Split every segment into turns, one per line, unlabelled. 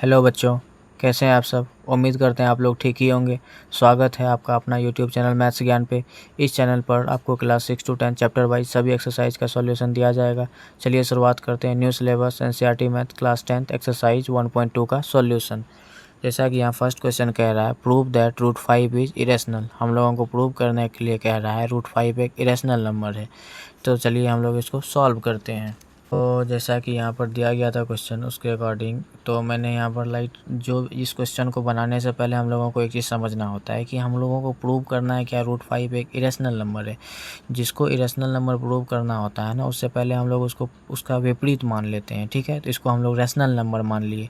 Hello बच्चों, कैसे हैं आप सब। उम्मीद करते हैं आप लोग ठीक ही होंगे। स्वागत है आपका अपना यूट्यूब चैनल मैथ्स ज्ञान पे। इस चैनल पर आपको क्लास 6 to 10 चैप्टर वाइज सभी एक्सरसाइज का सॉल्यूशन दिया जाएगा। चलिए शुरुआत करते हैं new syllabus NCERT math class 10 exercise 1.2 का सॉल्यूशन। जैसा कि यहाँ फर्स्ट क्वेश्चन कह रहा है, prove that root 5 is irrational. हम लोगों को प्रूव करने के लिए कह रहा है रूट 5 एक इरेशनल नंबर है। तो चलिए हम लोग इसको सॉल्व करते हैं। तो जैसा कि यहाँ पर दिया गया था क्वेश्चन, उसके अकॉर्डिंग तो मैंने यहाँ पर जो इस क्वेश्चन को बनाने से पहले हम लोगों को एक चीज़ समझना होता है कि हम लोगों को प्रूव करना है क्या रूट 5 एक इरेशनल नंबर है। जिसको इरेशनल नंबर प्रूव करना होता है ना, उससे पहले हम लोग उसको उसका विपरीत मान लेते हैं। ठीक है, तो इसको हम लोग रैशनल नंबर मान लिए।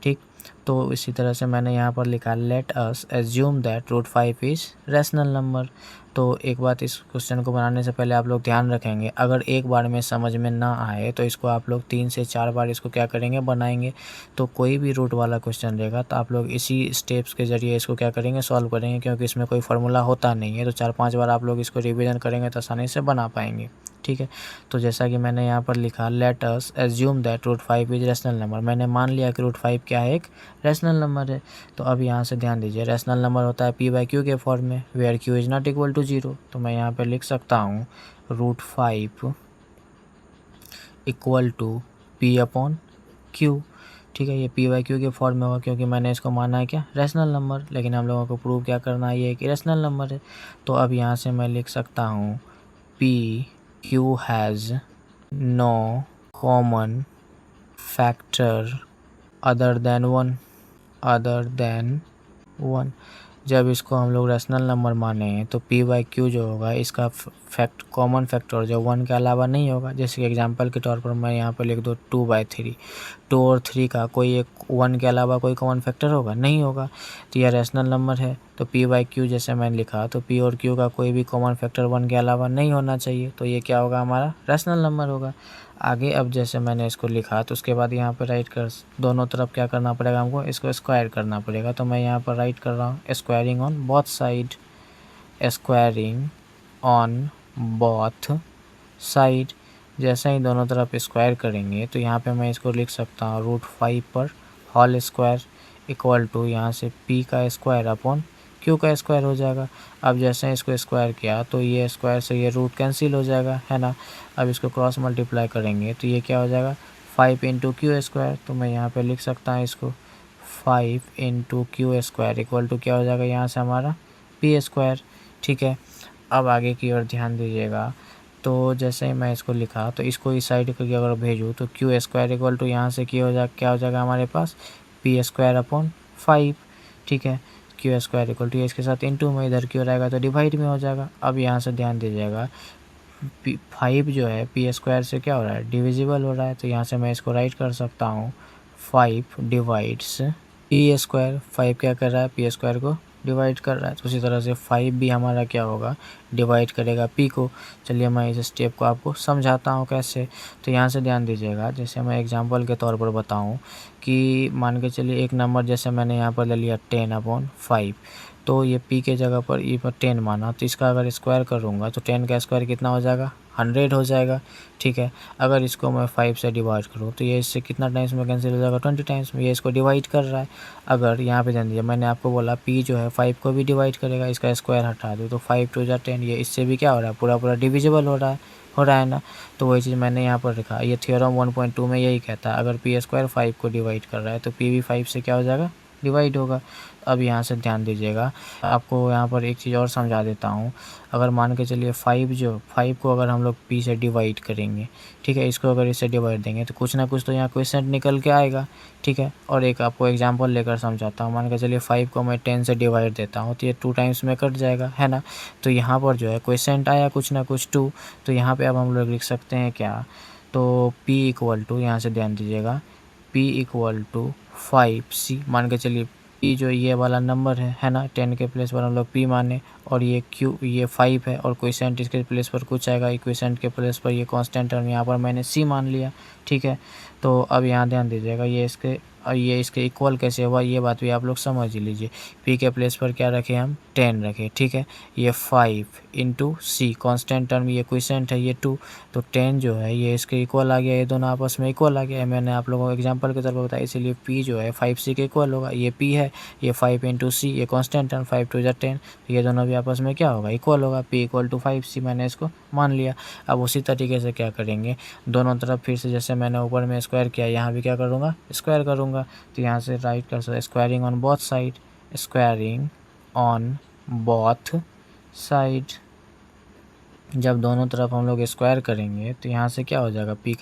ठीक, तो इसी तरह से मैंने यहाँ पर लिखा let us assume that root 5 is rational number. तो एक बात, इस क्वेश्चन को बनाने से पहले आप लोग ध्यान रखेंगे, अगर एक बार में समझ में ना आए तो इसको आप लोग 3 से 4 बार इसको क्या करेंगे, बनाएंगे। तो कोई भी रूट वाला क्वेश्चन रहेगा तो आप लोग इसी स्टेप्स के ज़रिए इसको क्या करेंगे, सॉल्व करेंगे, क्योंकि इसमें कोई फार्मूला होता नहीं है। तो 4-5 बार आप लोग इसको रिवीजन करेंगे तो आसानी से बना पाएंगे। ठीक है, तो जैसा कि मैंने यहाँ पर लिखा let us assume that root 5 is rational number. मैंने मान लिया कि रूट 5 क्या है, एक रैशनल नंबर है। तो अब यहाँ से ध्यान दीजिए, रैशनल नंबर होता है p बाई क्यू के फॉर्म में, where q is not equal to 0। तो मैं यहाँ पर लिख सकता हूँ root 5 equal to p upon q। ठीक है, ये p बाई क्यू के फॉर्म में होगा क्योंकि मैंने इसको माना है क्या, रैशनल नंबर। लेकिन हम लोगों को प्रूव क्या करना है, ये एक इरेशनल नंबर है। तो अब यहाँ से मैं लिख सकता हूँ p q has no common factor other than 1। जब इसको हम लोग रैशनल नंबर माने तो p बाई क्यू जो होगा, इसका कॉमन फैक्टर जो 1 के अलावा नहीं होगा। जैसे कि एग्जांपल के तौर पर मैं यहाँ पर लिख दूँ 2/3। 2 और 3 का कोई एक 1 के अलावा कोई कॉमन फैक्टर होगा, नहीं होगा। तो यह रैशनल नंबर है। तो p बाई क्यू जैसे मैंने लिखा, तो p और q का कोई भी कॉमन फैक्टर 1 के अलावा नहीं होना चाहिए। तो ये क्या होगा, हमारा रैशनल नंबर होगा। आगे अब जैसे मैंने इसको लिखा, तो उसके बाद यहाँ पर राइट कर, दोनों तरफ क्या करना पड़ेगा, हमको इसको स्क्वायर करना पड़ेगा। तो मैं यहाँ पर राइट कर रहा हूँ squaring on both side, squaring on both side. जैसे ही दोनों तरफ स्क्वायर करेंगे तो यहाँ पे मैं इसको लिख सकता हूँ रूट 5 पर होल स्क्वायर इक्वल टू यहाँ से p का स्क्वायर अपॉन q का स्क्वायर हो जाएगा। अब जैसे ही इसको स्क्वायर किया तो ये स्क्वायर से ये रूट कैंसिल हो जाएगा, है ना। अब इसको क्रॉस मल्टीप्लाई करेंगे तो ये क्या हो जाएगा, 5 इंटू क्यू स्क्वायर। तो मैं यहाँ पे लिख सकता हूँ इसको 5 into q square equal to क्या हो जाएगा, यहाँ से हमारा p स्क्वायर। ठीक है, अब आगे की ओर ध्यान दीजिएगा। तो जैसे ही मैं इसको लिखा तो इसको इस साइड करके अगर भेजूँ तो क्यू स्क्वायर इक्वल टू यहाँ से क्या हो जाएगा हमारे पास, p स्क्वायर अपॉन 5। ठीक है, क्यू स्क्वायर इक्वल टू इसके साथ इंटू में इधर क्यू रहेगा तो डिवाइड में हो जाएगा। अब यहाँ से ध्यान दीजिएगा, 5 जो है p स्क्वायर से क्या हो रहा है, डिविजिबल हो रहा है। तो यहाँ से मैं इसको राइट कर सकता हूँ 5 डिवाइड्स p स्क्वायर। 5 क्या कर रहा है, p स्क्वायर को डिवाइड कर रहा है। तो उसी तरह से 5 भी हमारा क्या होगा, डिवाइड करेगा p को। चलिए मैं इस स्टेप को आपको समझाता हूँ कैसे। तो यहाँ से ध्यान दीजिएगा, जैसे मैं एग्जांपल के तौर पर बताऊँ कि मान के चलिए एक नंबर जैसे मैंने यहाँ पर ले लिया 10/5। तो ये p के जगह पर e पर 10 माना, तो इसका अगर स्क्वायर करूँगा तो 10 का स्क्वायर कितना हो जाएगा, 100 हो जाएगा। ठीक है, अगर इसको मैं 5 से डिवाइड करूँ तो ये इससे कितना टाइम्स में कैंसिल हो जाएगा, 20 टाइम्स में। ये इसको डिवाइड कर रहा है। अगर यहाँ पे ध्यान दीजिए, मैंने आपको बोला p जो है 5 को भी डिवाइड करेगा, इसका स्क्वायर हटा दो तो 5 2 जा 10। ये इससे भी क्या हो रहा है, पूरा डिविजिबल हो रहा है ना। तो वही चीज़ मैंने यहाँ पर लिखा, ये थ्योरम 1.2 में यही कहता है, अगर p स्क्वायर 5 को डिवाइड कर रहा है तो p भी 5 से क्या हो जाएगा, डिवाइड होगा। अब यहाँ से ध्यान दीजिएगा, आपको यहाँ पर एक चीज़ और समझा देता हूँ। अगर मान के चलिए 5 को अगर हम लोग p से डिवाइड करेंगे, ठीक है, इसको अगर इससे डिवाइड देंगे तो कुछ ना कुछ तो यहाँ क्वेश्चन निकल के आएगा। ठीक है, और एक आपको एग्जांपल लेकर समझाता हूँ। मान के चलिए 5 को मैं 10 से डिवाइड देता हूँ तो ये 2 टाइम्स में कट जाएगा, है ना। तो यहाँ पर जो है क्वेश्चन आया कुछ ना कुछ 2। तो यहाँ पर अब हम लोग लिख सकते हैं क्या, तो p इक्वल टू, यहाँ से ध्यान दीजिएगा, p इक्वल टू 5c। मान के चलिए p जो ये वाला नंबर है ना, 10 के प्लेस पर हम लोग p माने, और ये q ये 5 है, और क्वेश्चन इसके प्लेस पर कुछ आएगा, क्वेश्चन के प्लेस पर ये कांस्टेंट टर्म यहाँ पर मैंने c मान लिया। ठीक है, तो अब यहाँ ध्यान दीजिएगा, ये इसके और ये इसके इक्वल कैसे हुआ ये बात भी आप लोग समझ ही लीजिए। p के प्लेस पर क्या रखे हम 10 रखे, ठीक है। ये 5 इंटू सी कॉन्स्टेंट टर्म, ये क्विसेंट है, ये 2, तो 10 जो है ये इसके इक्वल आ गया, ये दोनों आपस में इक्वल आ गया। मैंने आप लोगों को एग्जांपल के तौर पर बताया, इसीलिए p जो है 5c के इक्वल होगा। ये p है, ये 5 इंटू सी, ये कॉन्स्टेंट टर्म 5 2 10, ये दोनों भी आपस में क्या होगा इक्वल होगा, p इक्वल टू 5c मैंने इसको मान लिया। अब उसी तरीके से क्या करेंगे, दोनों तरफ फिर से जैसे मैंने ऊपर में स्क्वायर किया, यहाँ भी क्या करूँगा स्क्वायर करूँगा। तो यहाँ से राइट कर सकते squaring on both side, squaring on both side. जब दोनों तरफ हम लोग स्क्वायर करेंगे तो यहाँ से क्या हो जाएगा, p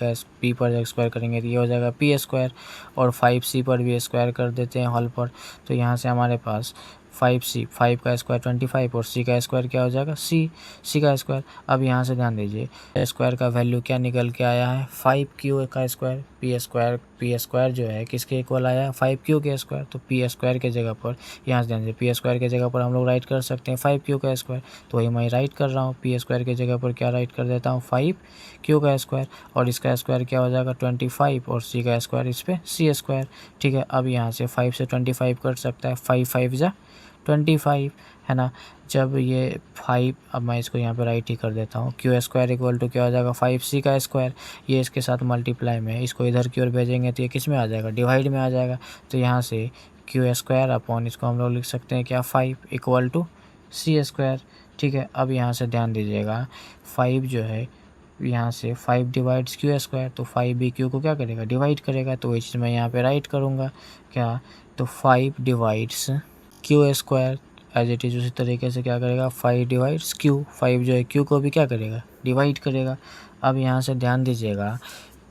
पर स्क्वायर करेंगे तो ये हो जाएगा p स्क्वायर, और 5c पर भी स्क्वायर कर देते हैं होल पर। तो यहाँ से हमारे पास 5c, 5 का स्क्वायर 25, और c का स्क्वायर क्या हो जाएगा c का स्क्वायर। अब यहाँ से ध्यान दीजिए स्क्वायर का वैल्यू क्या निकल के आया है 5q का स्क्वायर। p स्क्वायर जो है किसके इक्वल आया है 5q के स्क्वायर। तो p स्क्वायर के जगह पर यहाँ से ध्यान दीजिए p स्क्वायर के जगह पर हम लोग राइट कर सकते हैं 5q का स्क्वायर, तो वही मैं राइट कर रहा हूँ। p स्क्वायर के जगह पर क्या राइट कर देता हूँ 5q का स्क्वायर, और इसका स्क्वायर क्या हो जाएगा 25, और c का स्क्वायर इस पर c स्क्वायर, ठीक है। अब यहाँ से 5 से 25 कट सकता है, 5 5 जा 25 है ना। जब ये 5, अब मैं इसको यहाँ पे राइट ही कर देता हूँ, क्यू स्क्वायर इक्वल टू क्या हो जाएगा 5c का स्क्वायर, ये इसके साथ मल्टीप्लाई में, इसको इधर की ओर भेजेंगे तो ये किस में आ जाएगा डिवाइड में आ जाएगा। तो यहाँ से क्यू स्क्वायर अपॉन इसको हम लोग लिख सकते हैं क्या 5 इक्वल टू c स्क्वायर, ठीक है। अब यहाँ से ध्यान दीजिएगा 5 जो है यहाँ से 5 डिवाइड्स क्यू स्क्वायर, तो 5 भी क्यू को क्या करेगा डिवाइड करेगा, तो वही चीज़ मैं यहाँ पे राइट करूँगा क्या, तो 5 divides q square as it is उसी तरीके से क्या करेगा 5 डिवाइड्स क्यू, 5 जो है क्यू को भी क्या करेगा डिवाइड करेगा। अब यहाँ से ध्यान दीजिएगा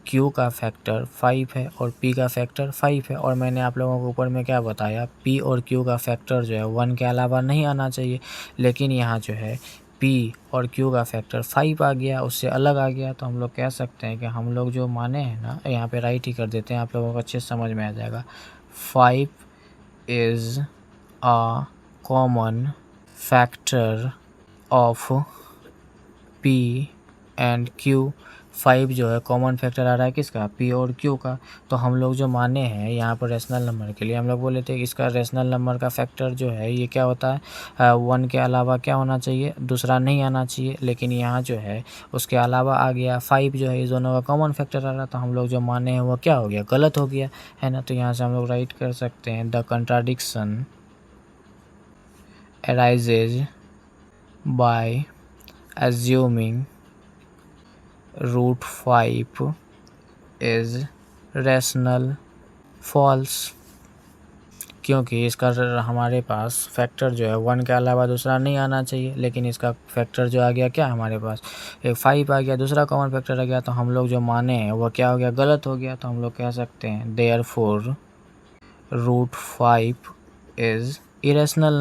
q का फैक्टर 5 है और p का फैक्टर 5 है, और मैंने आप लोगों को ऊपर में क्या बताया p और q का फैक्टर जो है 1 के अलावा नहीं आना चाहिए, लेकिन यहाँ जो है p और q का फैक्टर 5 आ गया, उससे अलग आ गया। तो हम लोग कह सकते हैं कि हम लोग जो माने हैं ना, यहाँ पे राइट ही कर देते हैं, आप लोगों को अच्छे समझ में आ जाएगा। 5 is a common factor of p and q। 5 जो है कॉमन फैक्टर आ रहा है किसका p और q का। तो हम लोग जो माने हैं यहाँ पर रेशनल नंबर के लिए हम लोग बोले थे कि इसका रेशनल नंबर का फैक्टर जो है ये क्या होता है 1 के अलावा क्या होना चाहिए दूसरा नहीं आना चाहिए, लेकिन यहाँ जो है उसके अलावा आ गया 5 जो है इस दोनों का कॉमन फैक्टर आ रहा, तो हम लोग जो माने हैं वो क्या हो गया गलत हो गया है ना। तो यहाँ से हम लोग राइट कर सकते हैं the contradiction arises by assuming √5 is rational false, क्योंकि इसका हमारे पास फैक्टर जो है 1 के अलावा दूसरा नहीं आना चाहिए, लेकिन इसका फैक्टर जो आ गया क्या हमारे पास एक 5 आ गया, दूसरा कॉमन फैक्टर आ गया, तो हम लोग जो माने हैं वो क्या हो गया गलत हो गया। तो हम लोग कह सकते हैं देयरफॉर √5 इज़ इरेशनल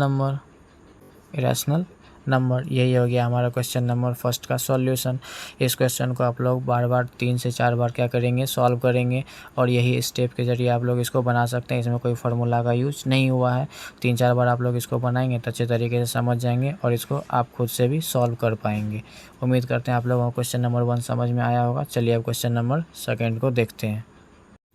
नंबर। यही हो गया हमारा क्वेश्चन नंबर फर्स्ट का सॉल्यूशन। इस क्वेश्चन को आप लोग बार बार 3 से 4 बार क्या करेंगे सॉल्व करेंगे, और यही स्टेप के ज़रिए आप लोग इसको बना सकते हैं। इसमें कोई फार्मूला का यूज नहीं हुआ है। 3-4 बार आप लोग इसको बनाएंगे तो अच्छे तरीके से समझ जाएंगे और इसको आप खुद से भी सॉल्व कर पाएंगे। उम्मीद करते हैं आप लोगों को क्वेश्चन नंबर 1 समझ में आया होगा। चलिए अब क्वेश्चन नंबर 2 को देखते हैं।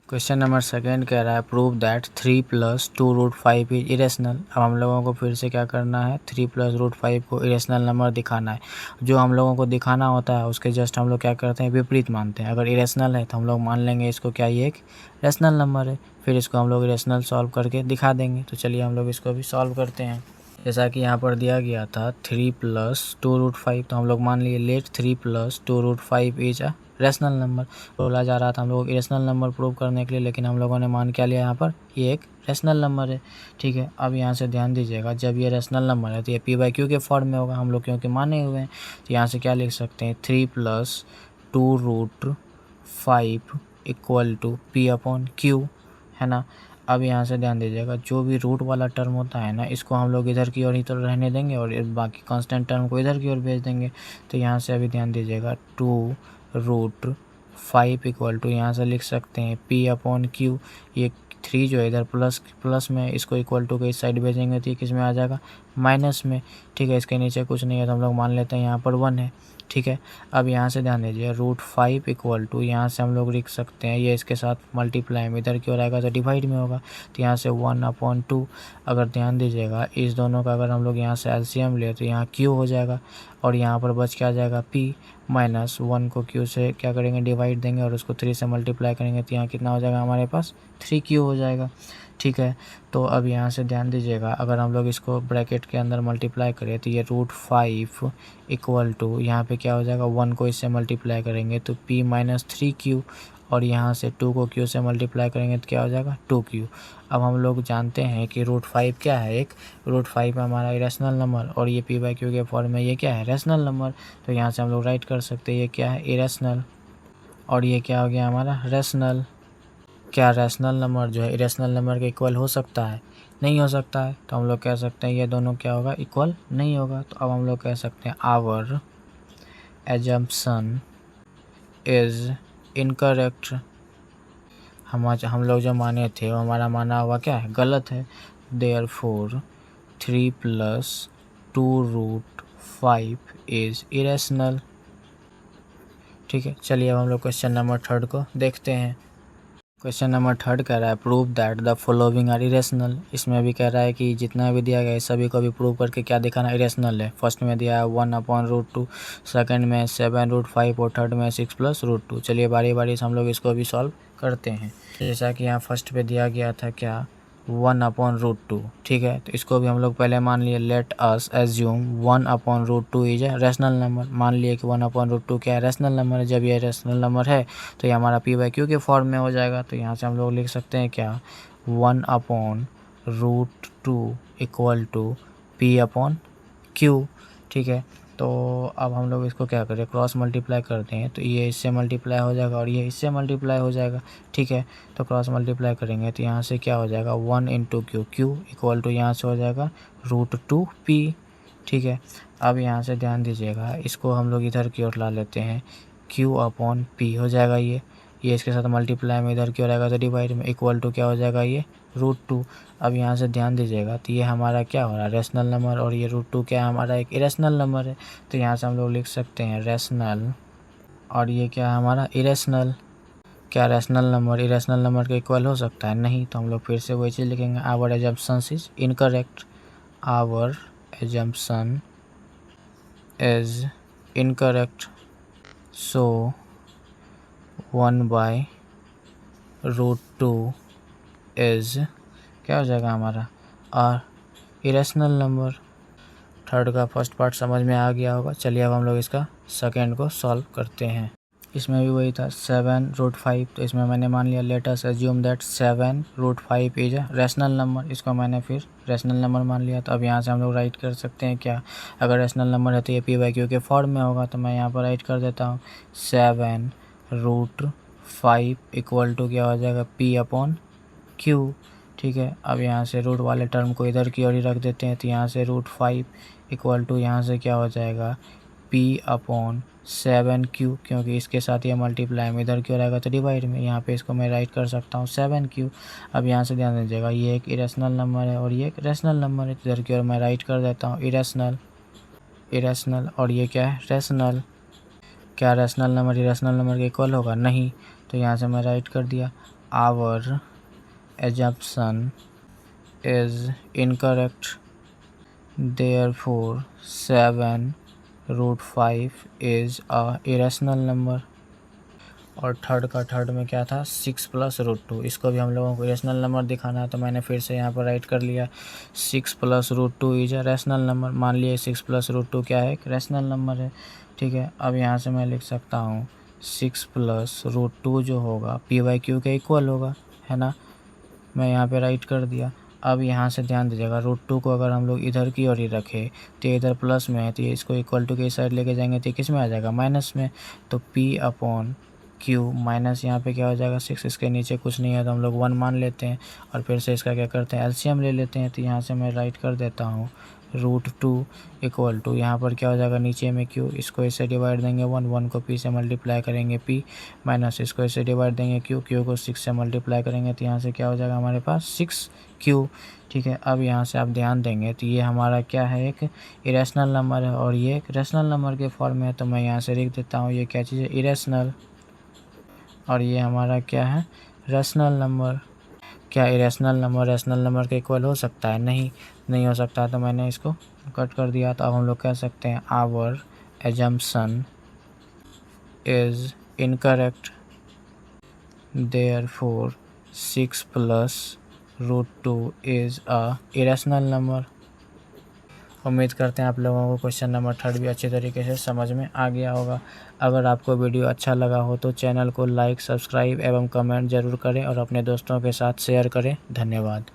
क्वेश्चन नंबर 2 कह रहा है प्रूव दैट 3 + 2√5 इज इरेशनल। अब हम लोगों को फिर से क्या करना है 3 + √5 को इरेशनल नंबर दिखाना है। जो हम लोगों को दिखाना होता है उसके जस्ट हम लोग क्या करते हैं विपरीत मानते हैं। अगर इरेशनल है तो हम लोग मान लेंगे इसको क्या ये एक रेशनल नंबर है, फिर इसको हम लोग इरेशनल सॉल्व करके दिखा देंगे। तो चलिए हम लोग इसको भी सॉल्व करते हैं। जैसा कि यहाँ पर दिया गया था 3 + 2√5, तो हम लोग मान लिए let 3 + 2√5 is a rational number. बोला जा रहा था हम लोग इरेशनल नंबर प्रूव करने के लिए, लेकिन हम लोगों ने मान क्या लिया यहाँ पर ये एक रेशनल नंबर है, ठीक है। अब यहाँ से ध्यान दीजिएगा जब ये रेशनल नंबर है तो ये p/q के फॉर्म में होगा, हम लोग क्योंकि माने हुए हैं। तो यहाँ से क्या लिख सकते हैं 3 + 2√5 इक्वल टू p/q है ना। अब यहाँ से ध्यान दीजिएगा जो भी रूट वाला टर्म होता है ना इसको हम लोग इधर की ओर ही तो रहने देंगे और बाकी कांस्टेंट टर्म को इधर की ओर भेज देंगे। तो यहाँ से अभी ध्यान दीजिएगा 2√5 इक्वल टू यहाँ से लिख सकते हैं p/q। ये 3 जो है इधर प्लस में, इसको इक्वल टू के इस साइड भेजेंगे तो ये किस में आ जाएगा माइनस में, ठीक है। इसके नीचे कुछ नहीं है तो हम लोग मान लेते हैं यहाँ पर 1 है, ठीक है। अब यहाँ से ध्यान दीजिए √5 इक्वल टू, यहाँ से हम लोग लिख सकते हैं ये इसके साथ मल्टीप्लाई में इधर की ओर आएगा तो डिवाइड में होगा, तो यहाँ से 1/2। अगर ध्यान दीजिएगा इस दोनों का अगर हम लोग यहाँ से एलसीएम ले तो यहाँ q हो जाएगा और यहाँ पर बच क्या जाएगा p, माइनस 1 को q से क्या करेंगे डिवाइड देंगे और उसको 3 से मल्टीप्लाई करेंगे तो यहाँ कितना हो जाएगा हमारे पास 3q हो जाएगा। ठीक है, तो अब यहाँ से ध्यान दीजिएगा अगर हम लोग इसको ब्रैकेट के अंदर मल्टीप्लाई करें तो ये √5 इक्वल टू यहाँ पे क्या हो जाएगा 1 को इससे मल्टीप्लाई करेंगे तो p माइनस 3q और यहाँ से 2 को q से मल्टीप्लाई करेंगे तो क्या हो जाएगा 2q। अब हम लोग जानते हैं कि √5 क्या है, एक √5 हमारा इरेशनल नंबर और ये p/q के फॉर्म में ये क्या है रेशनल नंबर, तो यहाँ से हम लोग राइट कर सकते हैं ये क्या है इरेशनल और ये क्या हो गया हमारा रेशनल। क्या रैशनल नंबर जो है इरेशनल नंबर के इक्वल हो सकता है? नहीं हो सकता है, तो हम लोग कह सकते हैं ये दोनों क्या होगा इक्वल नहीं होगा। तो अब हम लोग कह सकते हैं आवर एजम्पशन इज़ इनकरेक्ट। हम लोग जो माने थे वो हमारा माना हुआ क्या है गलत है। Therefore 3 + 2√5 is irrational. ठीक है, चलिए अब हम लोग क्वेश्चन नंबर 3 को देखते हैं। क्वेश्चन नंबर 3 कह रहा है prove that the following are irrational. इसमें भी कह रहा है कि जितना भी दिया गया है सभी को भी प्रूव करके क्या दिखाना इरेशनल है। फर्स्ट में दिया है 1/√2, सेकंड में 7√5 और थर्ड में 6 + √2। चलिए बारी बारी से हम लोग इसको भी सॉल्व करते हैं। जैसा कि यहाँ फर्स्ट पे दिया गया था क्या 1/√2। ठीक है, तो इसको भी हम लोग पहले मान लिए late us assume 1/√2 is a rational number. मान लिए कि 1/√2 क्या है रैशनल नंबर है। जब ये रैशनल नंबर है तो ये हमारा p/q के फॉर्म में हो जाएगा। तो यहाँ से हम लोग लिख सकते हैं क्या 1/√2 इक्वल टू p/q। ठीक है, तो अब हम लोग इसको क्या करें क्रॉस मल्टीप्लाई करते हैं तो ये इससे मल्टीप्लाई हो जाएगा और ये इससे मल्टीप्लाई हो जाएगा। ठीक है, तो क्रॉस मल्टीप्लाई करेंगे तो यहाँ से क्या हो जाएगा 1 × q इक्वल टू यहाँ से हो जाएगा √2p। ठीक है, अब यहाँ से ध्यान दीजिएगा इसको हम लोग इधर की ओर ला लेते हैं q/p हो जाएगा ये इसके साथ मल्टीप्लाई में इधर की ओर आएगा तो डिवाइड में इक्वल टू क्या हो जाएगा ये √2। अब यहाँ से ध्यान दीजिएगा तो ये हमारा क्या हो रहा है रेशनल नंबर और ये √2 क्या है हमारा एक इरेशनल नंबर है। तो यहाँ से हम लोग लिख सकते हैं रेशनल और ये क्या है हमारा इरेशनल। क्या रेशनल नंबर इरेशनल नंबर के इक्वल हो सकता है? नहीं, तो हम लोग फिर से वही चीज़ लिखेंगे our assumption is incorrect. Our assumption is incorrect, so 1/√2 is क्या हो जाएगा हमारा और इरेशनल नंबर। थर्ड का फर्स्ट पार्ट समझ में आ गया होगा। चलिए अब हम लोग इसका सेकंड को सॉल्व करते हैं। इसमें भी वही था 7√5, तो इसमें मैंने मान लिया late us assume that 7√5 is a rational number. इसको मैंने फिर रैशनल नंबर मान लिया। तो अब यहाँ से हम लोग राइट कर सकते हैं क्या अगर रैशनल नंबर है तो ये p/q के फॉर्म में होगा। तो मैं यहाँ पर राइट कर देता हूँ 7√5 इक्वल टू क्या हो जाएगा p/q। ठीक है, अब यहाँ से रूट वाले टर्म को इधर की ओर ही रख देते हैं। तो यहाँ से √5 इक्वल टू यहाँ से क्या हो जाएगा p/7q, क्योंकि इसके साथ ये मल्टीप्लाई में इधर की ओर आएगा तो डिवाइड में। यहाँ पे इसको मैं राइट कर सकता हूँ 7q। अब यहाँ से ध्यान दीजिएगा ये एक इरेशनल नंबर है और ये एक रैशनल नंबर है। इधर की ओर मैं राइट कर देता हूँ इरेशनल और ये क्या है रैशनल। क्या रैशनल नंबर इरेशनल नंबर के इक्वल होगा? नहीं, तो यहाँ से मैं राइट कर दिया our assumption is incorrect, therefore 7√5 is a irrational number। और थर्ड में क्या था 6 + √2। इसको भी हम लोगों को इरेशनल नंबर दिखाना है तो मैंने फिर से यहाँ पर राइट कर लिया 6 + √2 इज अ रैशनल नंबर। मान लिए 6 + √2 क्या है एक रैशनल नंबर है। ठीक है, अब यहाँ से मैं लिख सकता हूँ 6 + √2 जो होगा p/q के इक्वल होगा, है ना। मैं यहाँ पे राइट कर दिया। अब यहाँ से ध्यान दीजिएगा √2 को अगर हम लोग इधर की ओर ही रखें तो ये इधर प्लस में है तो ये इसको इक्वल टू के साइड लेके जाएंगे तो किस में आ जाएगा माइनस में। तो p/q क्यू माइनस यहाँ पे क्या हो जाएगा 6, इसके नीचे कुछ नहीं है तो हम लोग 1 मान लेते हैं और फिर से इसका क्या करते हैं एलसीएम ले लेते हैं। तो यहाँ से मैं राइट कर देता हूँ √2 इक्वल टू यहाँ पर क्या हो जाएगा नीचे में क्यू, इसको इससे डिवाइड देंगे 1 को p से मल्टीप्लाई करेंगे p माइनस इसको इससे डिवाइड देंगे क्यू को 6 से मल्टीप्लाई करेंगे तो यहाँ से क्या हो जाएगा हमारे पास 6q। ठीक है, अब यहाँ से आप ध्यान देंगे तो ये हमारा क्या है एक इरेशनल नंबर है और ये एक रेशनल नंबर के फॉर्म में है। तो मैं यहाँ से लिख देता हूँ ये क्या चीज़ है इरेशनल और ये हमारा क्या है रेशनल नंबर। क्या इरेशनल नंबर रेशनल नंबर के इक्वल हो सकता है? नहीं हो सकता, तो मैंने इसको कट कर दिया। तो अब हम लोग कह सकते हैं our assumption is incorrect, therefore 6 + √2 is a irrational number. उम्मीद करते हैं आप लोगों को क्वेश्चन नंबर 3 भी अच्छे तरीके से समझ में आ गया होगा। अगर आपको वीडियो अच्छा लगा हो तो चैनल को लाइक, सब्सक्राइब एवं कमेंट ज़रूर करें और अपने दोस्तों के साथ शेयर करें। धन्यवाद।